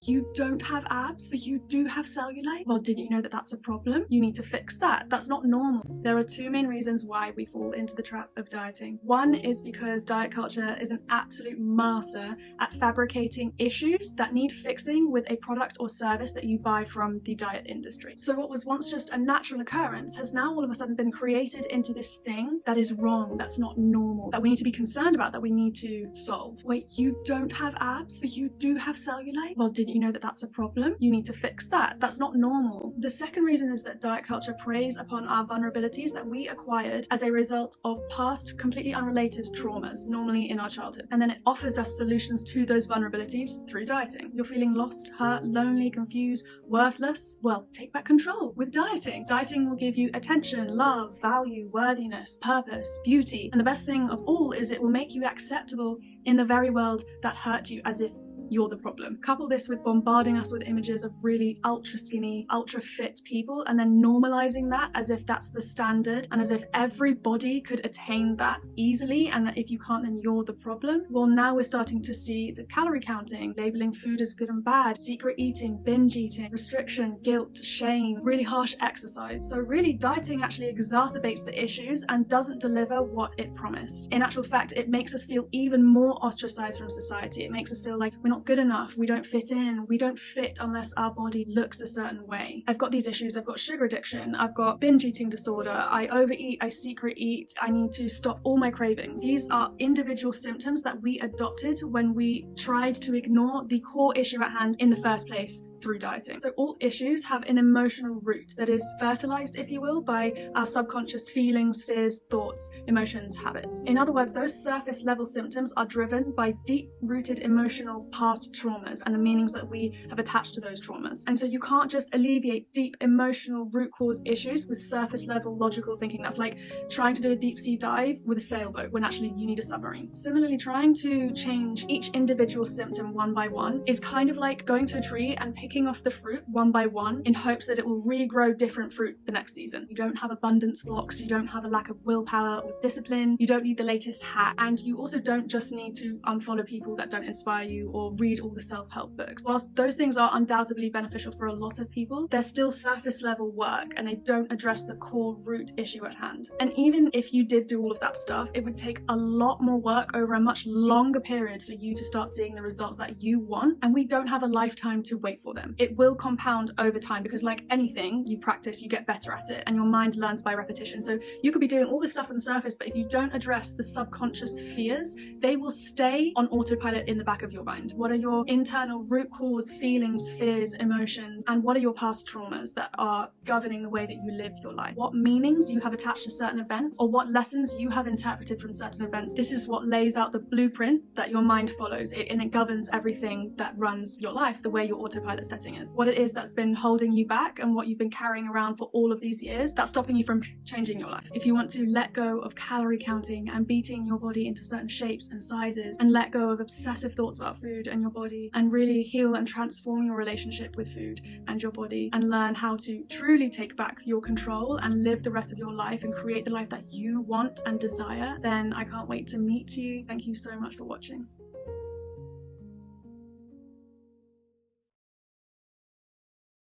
You don't have abs, but you do have cellulite? Well, didn't you know that that's a problem? You need to fix that. That's not normal. There are two main reasons why we fall into the trap of dieting. One is because diet culture is an absolute master at fabricating issues that need fixing with a product or service that you buy from the diet industry. So what was once just a natural occurrence has now all of a sudden been created into this thing that is wrong, that's not normal, that we need to be concerned about, that we need to solve. Wait, you don't have abs, but you do have cellulite? Well, didn't you know that that's a problem? You need to fix that. That's not normal. The second reason is that diet culture preys upon our vulnerabilities that we acquired as a result of past completely unrelated traumas, normally in our childhood. And then it offers us solutions to those vulnerabilities through dieting. You're feeling lost, hurt, lonely, confused, worthless? Well, take back control with dieting. Dieting will give you attention, love, value, worthiness, purpose, beauty. And the best thing of all is it will make you acceptable in the very world that hurt you, as if you're the problem. Couple this with bombarding us with images of really ultra skinny, ultra fit people, and then normalizing that as if that's the standard and as if everybody could attain that easily, and that if you can't, then you're the problem. Well, now we're starting to see the calorie counting, labeling food as good and bad, secret eating, binge eating, restriction, guilt, shame, really harsh exercise. So really, dieting actually exacerbates the issues and doesn't deliver what it promised. In actual fact, it makes us feel even more ostracized from society. It makes us feel like we're not good enough, we don't fit in, we don't fit unless our body looks a certain way. I've got these issues, I've got sugar addiction, I've got binge eating disorder, I overeat, I secret eat, I need to stop all my cravings. These are individual symptoms that we adopted when we tried to ignore the core issue at hand in the first place through dieting. So all issues have an emotional root that is fertilized, if you will, by our subconscious feelings, fears, thoughts, emotions, habits. In other words, those surface level symptoms are driven by deep-rooted emotional past traumas and the meanings that we have attached to those traumas. And so you can't just alleviate deep emotional root cause issues with surface level logical thinking. That's like trying to do a deep sea dive with a sailboat when actually you need a submarine. Similarly, trying to change each individual symptom one by one is kind of like going to a tree and picking off the fruit one by one in hopes that it will regrow different fruit the next season. You don't have abundance blocks, you don't have a lack of willpower or discipline, you don't need the latest hack, and you also don't just need to unfollow people that don't inspire you or read all the self-help books. Whilst those things are undoubtedly beneficial for a lot of people, they're still surface level work and they don't address the core root issue at hand. And even if you did do all of that stuff, it would take a lot more work over a much longer period for you to start seeing the results that you want, and we don't have a lifetime to wait for them. It will compound over time because, like anything you practice, you get better at it and your mind learns by repetition. So you could be doing all this stuff on the surface, but if you don't address the subconscious fears, they will stay on autopilot in the back of your mind. What are your internal root cause feelings, fears, emotions, and what are your past traumas that are governing the way that you live your life? What meanings you have attached to certain events, or what lessons you have interpreted from certain events? This is what lays out the blueprint that your mind follows, and it governs everything that runs your life, the way your autopilot setting is. What it is that's been holding you back and what you've been carrying around for all of these years that's stopping you from changing your life. If you want to let go of calorie counting and beating your body into certain shapes and sizes, and let go of obsessive thoughts about food and your body, and really heal and transform your relationship with food and your body, and learn how to truly take back your control and live the rest of your life and create the life that you want and desire, then I can't wait to meet you. Thank you so much for watching.